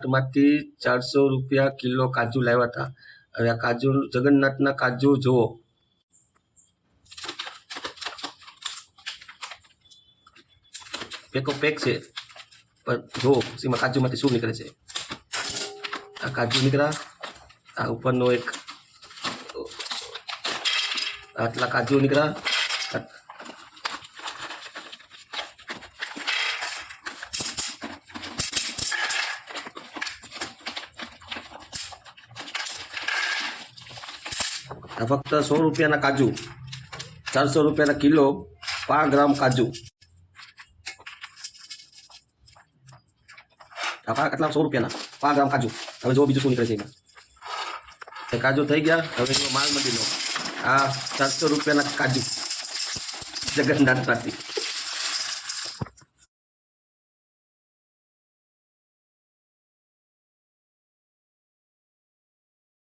જગન્નાથમાંથી 400 રૂપિયા કિલો કાજુ લાવ્યા હતા. હવે આ કાજુ જગન્નાથના કાજુ જુઓ, પેકો પેક છે, પણ જુઓ એમાં કાજુમાંથી શું નીકળે છે. આ કાજુ નીકળ્યા, આ ઉપરનો એક આટલા કાજુ નીકળ્યા. આ ફક્ત 100 રૂપિયાના કાજુ, 400 રૂપિયાના કિલો 5 ગ્રામ કાજુ. આટલા 100 રૂપિયાના 5 ગ્રામ કાજુ. હવે જો બીજું શું નીકળે છે એમાં. કાજુ થઈ ગયા. હવે માલ મંદિરનો આ 400 રૂપિયાના કાજુ જગન્નાથમાંથી.